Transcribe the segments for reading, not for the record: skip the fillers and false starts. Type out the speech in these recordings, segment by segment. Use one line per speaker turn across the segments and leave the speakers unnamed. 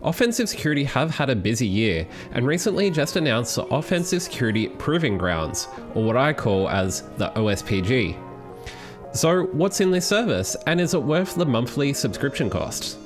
Offensive Security have had a busy year, and recently just announced the Offensive Security Proving Grounds, or what I call as the OSPG. So what's in this service, and is it worth the monthly subscription cost?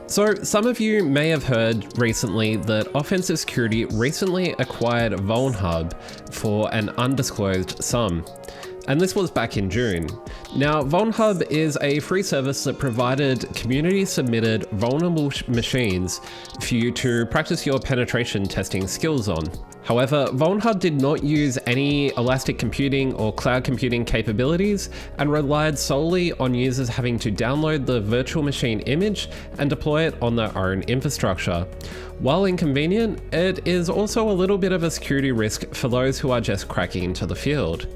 So some of you may have heard recently that Offensive Security recently acquired VulnHub for an undisclosed sum. And this was back in June. Now, VulnHub is a free service that provided community-submitted vulnerable machines for you to practice your penetration testing skills on. However, VulnHub did not use any elastic computing or cloud computing capabilities and relied solely on users having to download the virtual machine image and deploy it on their own infrastructure. While inconvenient, it is also a little bit of a security risk for those who are just cracking into the field.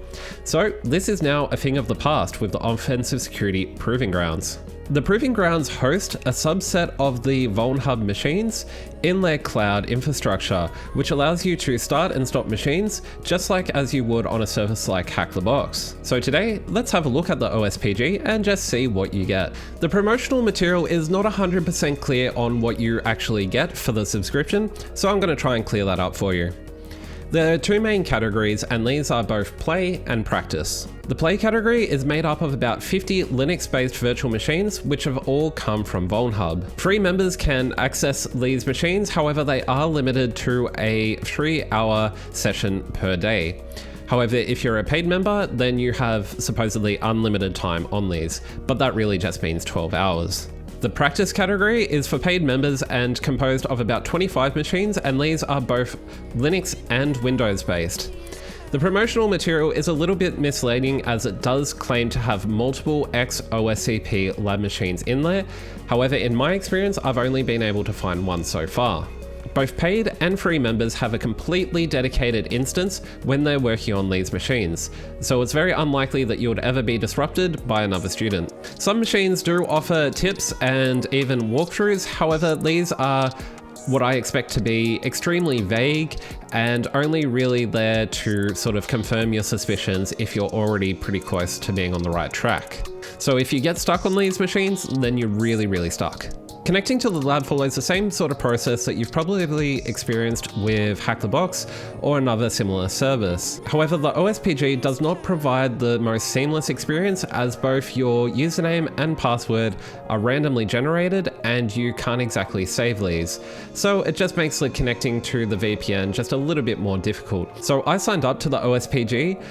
So this is now a thing of the past with the Offensive Security Proving Grounds. The Proving Grounds host a subset of the VulnHub machines in their cloud infrastructure, which allows you to start and stop machines just like as you would on a service like Hack the Box. So today, let's have a look at the OSPG and just see what you get. The promotional material is not 100% clear on what you actually get for the subscription, so I'm going to try and clear that up for you. There are two main categories, and these are both play and practice. The play category is made up of about 50 Linux-based virtual machines, which have all come from VulnHub. Free members can access these machines, however they are limited to a 3-hour session per day. However, if you're a paid member, then you have supposedly unlimited time on these, but that really just means 12 hours. The practice category is for paid members and composed of about 25 machines, and these are both Linux and Windows based. The promotional material is a little bit misleading as it does claim to have multiple ex-OSCP lab machines in there. However, in my experience, I've only been able to find one so far. Both paid and free members have a completely dedicated instance when they're working on these machines, so it's very unlikely that you would ever be disrupted by another student. Some machines do offer tips and even walkthroughs, however, these are what I expect to be extremely vague and only really there to sort of confirm your suspicions if you're already pretty close to being on the right track. So if you get stuck on these machines, then you're really stuck. Connecting to the lab follows the same sort of process that you've probably experienced with Hack the Box or another similar service. However, the OSPG does not provide the most seamless experience, as both your username and password are randomly generated and you can't exactly save these. So it just makes the connecting to the VPN just a little bit more difficult. So I signed up to the OSPG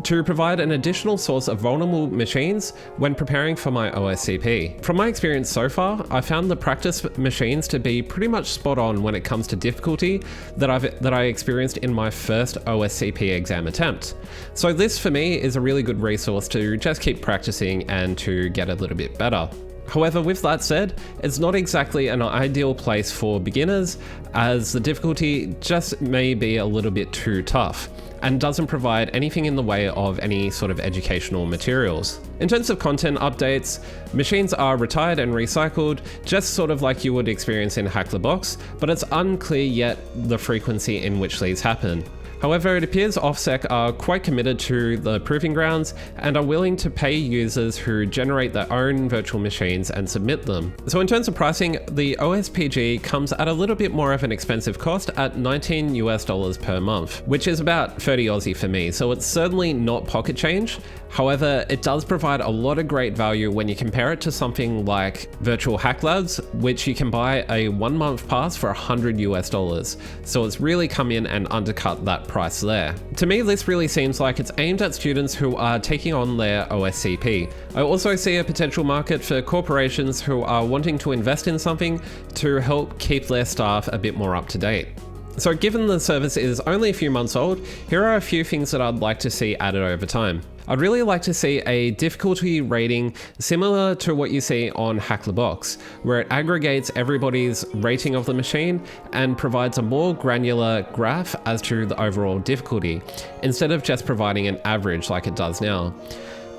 to provide an additional source of vulnerable machines when preparing for my OSCP. From my experience so far, I found the practice machines to be pretty much spot on when it comes to difficulty that I experienced in my first OSCP exam attempt. So this for me is a really good resource to just keep practicing and to get a little bit better. However, with that said, it's not exactly an ideal place for beginners, as the difficulty just may be a little bit too tough and doesn't provide anything in the way of any sort of educational materials. In terms of content updates, machines are retired and recycled, just sort of like you would experience in Hack the Box, but it's unclear yet the frequency in which these happen. However, it appears OffSec are quite committed to the Proving Grounds and are willing to pay users who generate their own virtual machines and submit them. So in terms of pricing, the OSPG comes at a little bit more of an expensive cost at $19 per month, which is about 30 Aussie for me, so it's certainly not pocket change. However, it does provide a lot of great value when you compare it to something like Virtual Hack Labs, which you can buy a 1-month pass for $100. So it's really come in and undercut that price there. To me, this really seems like it's aimed at students who are taking on their OSCP. I also see a potential market for corporations who are wanting to invest in something to help keep their staff a bit more up to date. So given the service is only a few months old, here are a few things that I'd like to see added over time. I'd really like to see a difficulty rating similar to what you see on Hack the Box, where it aggregates everybody's rating of the machine and provides a more granular graph as to the overall difficulty, instead of just providing an average like it does now.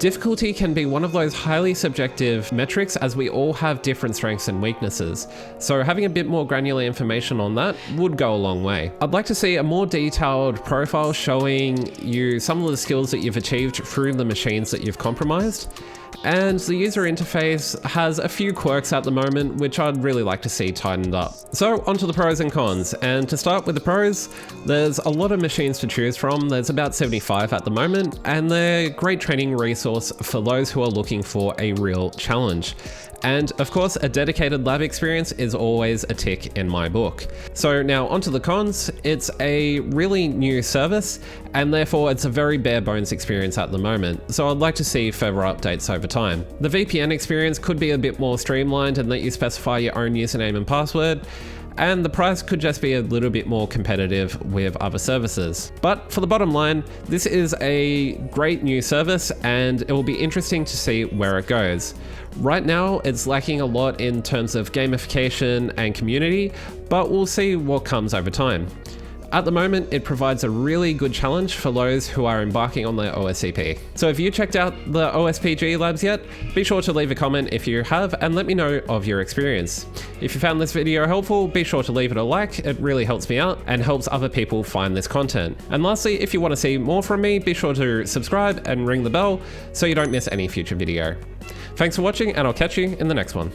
Difficulty can be one of those highly subjective metrics, as we all have different strengths and weaknesses, so having a bit more granular information on that would go a long way. I'd like to see a more detailed profile showing you some of the skills that you've achieved through the machines that you've compromised. And the user interface has a few quirks at the moment, which I'd really like to see tightened up. So onto the pros and cons. And to start with the pros, there's a lot of machines to choose from. There's about 75 at the moment, and they're a great training resource for those who are looking for a real challenge. And of course, a dedicated lab experience is always a tick in my book. So now onto the cons. It's a really new service, and therefore it's a very bare bones experience at the moment. So I'd like to see further updates over time. The VPN experience could be a bit more streamlined and let you specify your own username and password. And the price could just be a little bit more competitive with other services. But for the bottom line, this is a great new service, and it will be interesting to see where it goes. Right now, it's lacking a lot in terms of gamification and community, but we'll see what comes over time. At the moment, it provides a really good challenge for those who are embarking on their OSCP. So if you checked out the OSPG labs yet, be sure to leave a comment if you have and let me know of your experience. If you found this video helpful, be sure to leave it a like. It really helps me out and helps other people find this content. And lastly, if you want to see more from me, be sure to subscribe and ring the bell so you don't miss any future video. Thanks for watching, and I'll catch you in the next one.